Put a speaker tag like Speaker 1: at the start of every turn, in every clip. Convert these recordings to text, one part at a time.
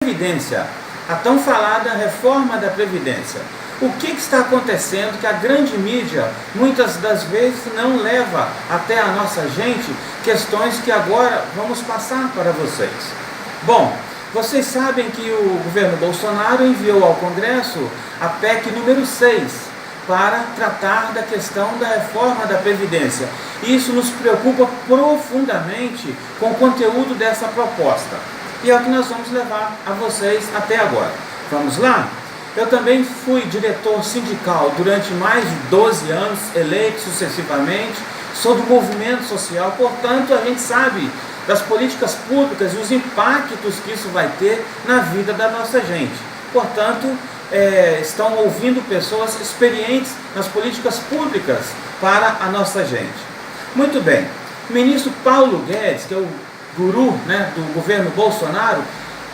Speaker 1: Previdência, a tão falada reforma da Previdência. O que está acontecendo que a grande mídia, muitas das vezes, não leva até a nossa gente questões que agora vamos passar para vocês. Bom, vocês sabem que o governo Bolsonaro enviou ao Congresso a PEC número 6 para tratar da questão da reforma da Previdência. Isso nos preocupa profundamente com o conteúdo dessa proposta. E é o que nós vamos levar a vocês até agora. Vamos lá? Eu também fui diretor sindical durante mais de 12 anos, eleito sucessivamente, sou do movimento social, portanto a gente sabe das políticas públicas e os impactos que isso vai ter na vida da nossa gente. Portanto, estão ouvindo pessoas experientes nas políticas públicas para a nossa gente. Muito bem, o ministro Paulo Guedes, que é o guru, do governo Bolsonaro,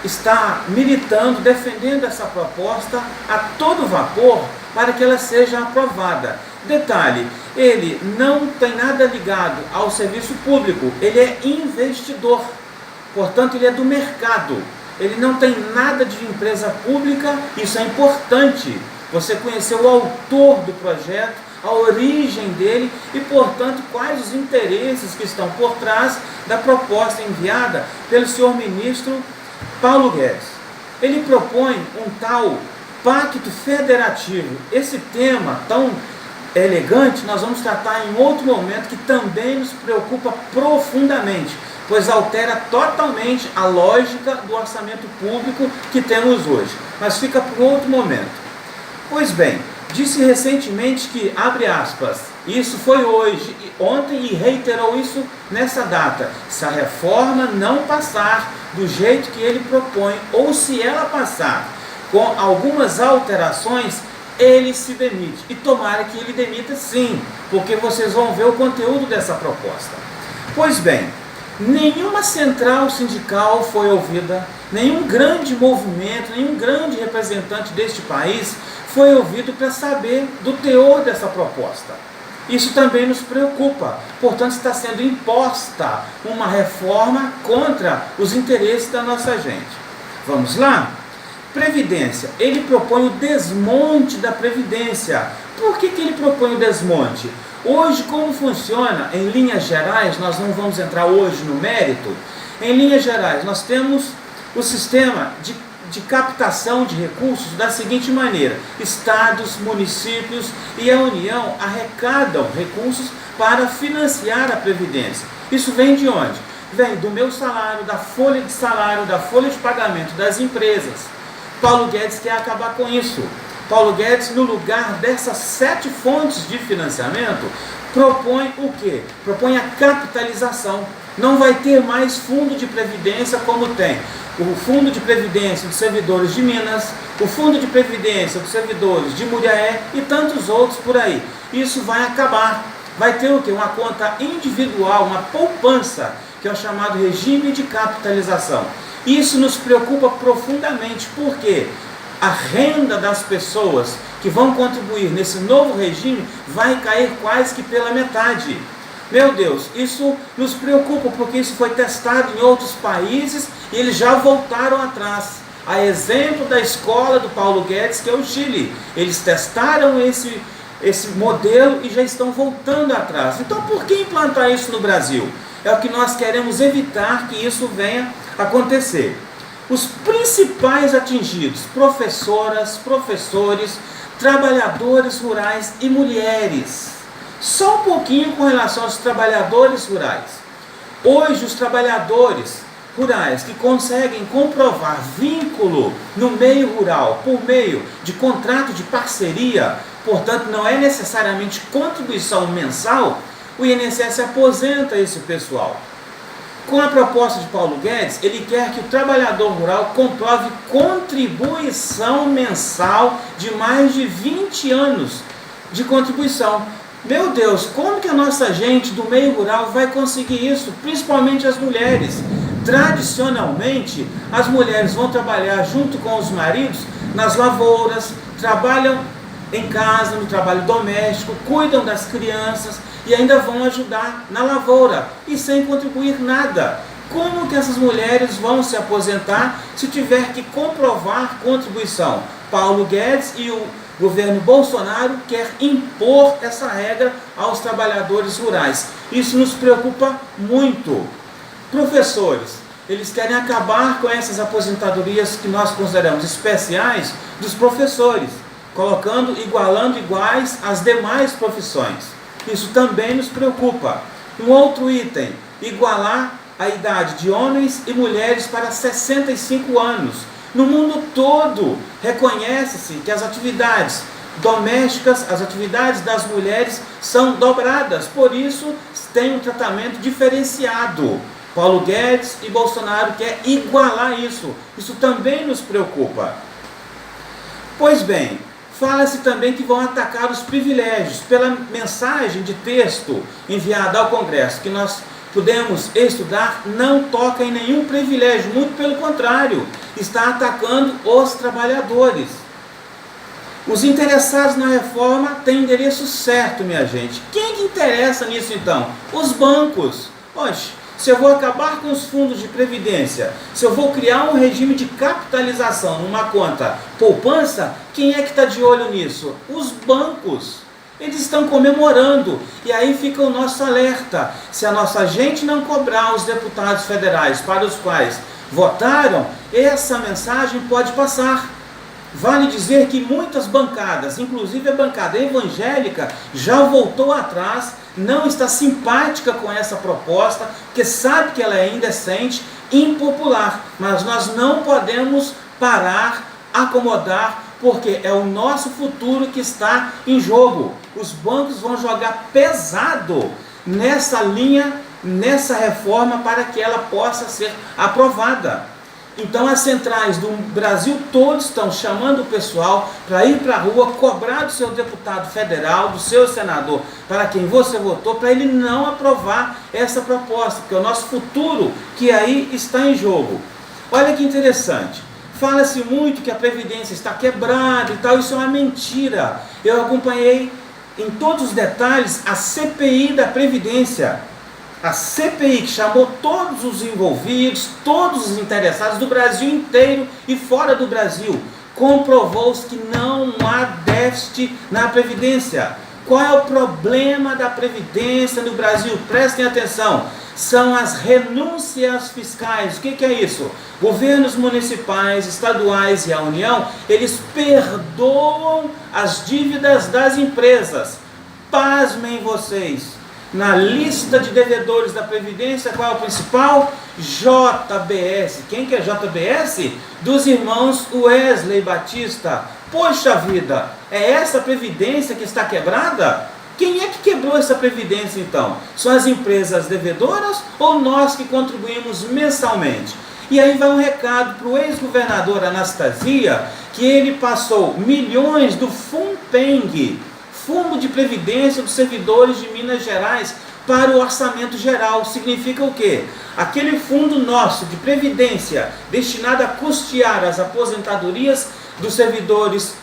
Speaker 1: está militando, defendendo essa proposta a todo vapor para que ela seja aprovada. Detalhe, ele não tem nada ligado ao serviço público, ele é investidor, portanto ele é do mercado, ele não tem nada de empresa pública. Isso é importante, você conhecer o autor do projeto, a origem dele e, portanto, quais os interesses que estão por trás da proposta enviada pelo senhor ministro Paulo Guedes. Ele propõe um tal pacto federativo. Esse tema tão elegante nós vamos tratar em outro momento, que também nos preocupa profundamente, pois altera totalmente a lógica do orçamento público que temos hoje. Mas fica para outro momento. Pois bem, disse recentemente que, abre aspas, isso foi hoje, ontem, e reiterou isso nessa data: se a reforma não passar do jeito que ele propõe, ou se ela passar com algumas alterações, ele se demite. E tomara que ele demita sim, porque vocês vão ver o conteúdo dessa proposta. Pois bem, nenhuma central sindical foi ouvida, nenhum grande movimento, nenhum grande representante deste país foi ouvido para saber do teor dessa proposta. Isso também nos preocupa, portanto está sendo imposta uma reforma contra os interesses da nossa gente. Vamos lá? Previdência, ele propõe o desmonte da Previdência. Por que ele propõe o desmonte? Hoje, como funciona, em linhas gerais, nós não vamos entrar hoje no mérito, em linhas gerais, nós temos o sistema de captação de recursos da seguinte maneira: estados, municípios e a União arrecadam recursos para financiar a Previdência. Isso vem de onde? Vem do meu salário, da folha de salário, da folha de pagamento das empresas. Paulo Guedes quer acabar com isso. Paulo Guedes, no lugar dessas 7 fontes de financiamento, propõe o quê? Propõe a capitalização. Não vai ter mais fundo de previdência como tem o fundo de previdência dos servidores de Minas, o fundo de previdência dos servidores de Muriaé e tantos outros por aí. Isso vai acabar. Vai ter o quê? Uma conta individual, uma poupança, que é o chamado regime de capitalização. Isso nos preocupa profundamente, porque a renda das pessoas que vão contribuir nesse novo regime vai cair quase que pela metade. Meu Deus, isso nos preocupa, porque isso foi testado em outros países e eles já voltaram atrás. A exemplo da escola do Paulo Guedes, que é o Chile. Eles testaram esse modelo e já estão voltando atrás. Então, por que implantar isso no Brasil? É o que nós queremos evitar que isso venha acontecer. Os principais atingidos: professoras, professores, trabalhadores rurais e mulheres. Só um pouquinho com relação aos trabalhadores rurais. Hoje, os trabalhadores rurais que conseguem comprovar vínculo no meio rural por meio de contrato de parceria, portanto não é necessariamente contribuição mensal, o INSS aposenta esse pessoal. Com a proposta de Paulo Guedes, ele quer que o trabalhador rural comprove contribuição mensal de mais de 20 anos de contribuição. Meu Deus, como que a nossa gente do meio rural vai conseguir isso? Principalmente as mulheres. Tradicionalmente, as mulheres vão trabalhar junto com os maridos nas lavouras, trabalham em casa, no trabalho doméstico, cuidam das crianças e ainda vão ajudar na lavoura e sem contribuir nada. Como que essas mulheres vão se aposentar se tiver que comprovar contribuição? Paulo Guedes e o governo Bolsonaro quer impor essa regra aos trabalhadores rurais. Isso nos preocupa muito. Professores, eles querem acabar com essas aposentadorias que nós consideramos especiais dos professores, igualando iguais às demais profissões. Isso também nos preocupa. Um outro item, igualar a idade de homens e mulheres para 65 anos. No mundo todo, reconhece-se que as atividades domésticas, as atividades das mulheres são dobradas, por isso tem um tratamento diferenciado. Paulo Guedes e Bolsonaro querem igualar isso. Isso também nos preocupa. Pois bem, fala-se também que vão atacar os privilégios. Pela mensagem de texto enviada ao Congresso, que nós pudemos estudar, não toca em nenhum privilégio, muito pelo contrário, está atacando os trabalhadores. Os interessados na reforma têm endereço certo, minha gente. Quem que interessa nisso então? Os bancos. Oxe, se eu vou acabar com os fundos de previdência, se eu vou criar um regime de capitalização numa conta poupança, quem é que está de olho nisso? Os bancos. Eles estão comemorando, e aí fica o nosso alerta. Se a nossa gente não cobrar os deputados federais para os quais votaram, essa mensagem pode passar. Vale dizer que muitas bancadas, inclusive a bancada evangélica, já voltou atrás, não está simpática com essa proposta, porque sabe que ela é indecente, impopular. Mas nós não podemos parar, acomodar, porque é o nosso futuro que está em jogo. Os bancos vão jogar pesado nessa linha, nessa reforma, para que ela possa ser aprovada. Então as centrais do Brasil todo estão chamando o pessoal para ir para a rua, cobrar do seu deputado federal, do seu senador, para quem você votou, para ele não aprovar essa proposta, porque é o nosso futuro que aí está em jogo. Olha que interessante. Fala-se muito que a Previdência está quebrada e tal, isso é uma mentira. Eu acompanhei em todos os detalhes a CPI da Previdência. A CPI que chamou todos os envolvidos, todos os interessados do Brasil inteiro e fora do Brasil, comprovou-se que não há déficit na Previdência. Qual é o problema da Previdência no Brasil? Prestem atenção. São as renúncias fiscais. O que é isso? Governos municipais, estaduais e a União, eles perdoam as dívidas das empresas. Pasmem vocês. Na lista de devedores da Previdência, qual é o principal? JBS. Quem que é JBS? Dos irmãos Wesley Batista. Poxa vida, é essa Previdência que está quebrada? Quem é que quebrou essa Previdência então? São as empresas devedoras ou nós que contribuímos mensalmente? E aí vai um recado para o ex-governador Anastasia, que ele passou milhões do FUNPENG, Fundo de Previdência dos Servidores de Minas Gerais, para o orçamento geral. Significa o quê? Aquele fundo nosso de previdência destinado a custear as aposentadorias dos servidores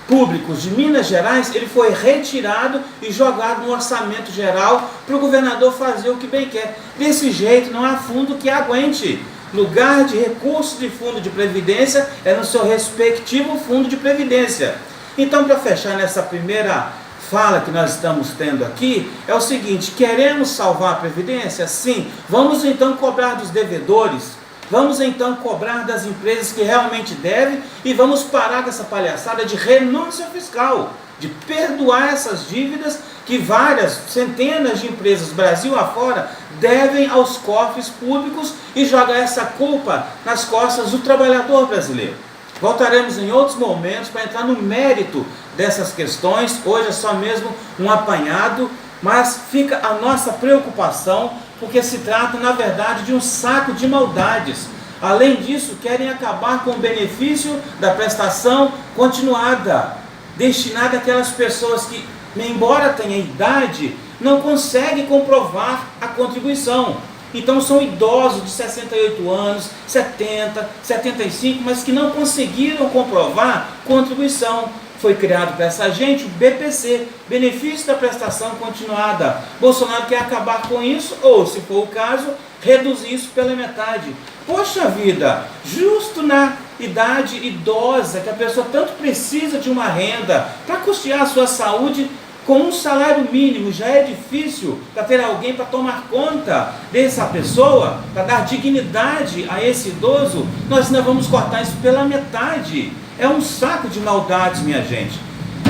Speaker 1: públicos de Minas Gerais, ele foi retirado e jogado no orçamento geral para o governador fazer o que bem quer. Desse jeito não há fundo que aguente. Lugar de recurso de fundo de previdência é no seu respectivo fundo de previdência. Então, para fechar nessa primeira fala que nós estamos tendo aqui, é o seguinte: queremos salvar a Previdência? Sim. Vamos então cobrar dos devedores, vamos então cobrar das empresas que realmente devem e vamos parar com essa palhaçada de renúncia fiscal, de perdoar essas dívidas que várias, centenas de empresas, Brasil afora, devem aos cofres públicos e jogar essa culpa nas costas do trabalhador brasileiro. Voltaremos em outros momentos para entrar no mérito dessas questões. Hoje é só mesmo um apanhado, mas fica a nossa preocupação, porque se trata, na verdade, de um saco de maldades. Além disso, querem acabar com o benefício da prestação continuada, destinada àquelas pessoas que, embora tenham idade, não conseguem comprovar a contribuição. Então são idosos de 68 anos, 70, 75, mas que não conseguiram comprovar contribuição. Foi criado para essa gente o BPC, Benefício da Prestação Continuada. Bolsonaro quer acabar com isso, ou, se for o caso, reduzir isso pela metade. Poxa vida, justo na idade idosa, que a pessoa tanto precisa de uma renda para custear a sua saúde, com um salário mínimo já é difícil para ter alguém para tomar conta dessa pessoa, para dar dignidade a esse idoso. Nós ainda vamos cortar isso pela metade. É um saco de maldades, minha gente.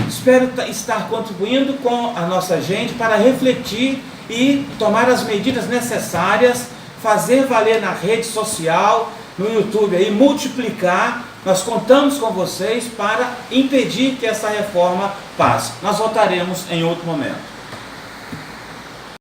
Speaker 1: Espero estar contribuindo com a nossa gente para refletir e tomar as medidas necessárias, fazer valer na rede social, no YouTube aí, multiplicar. Nós contamos com vocês para impedir que essa reforma passe. Nós votaremos em outro momento.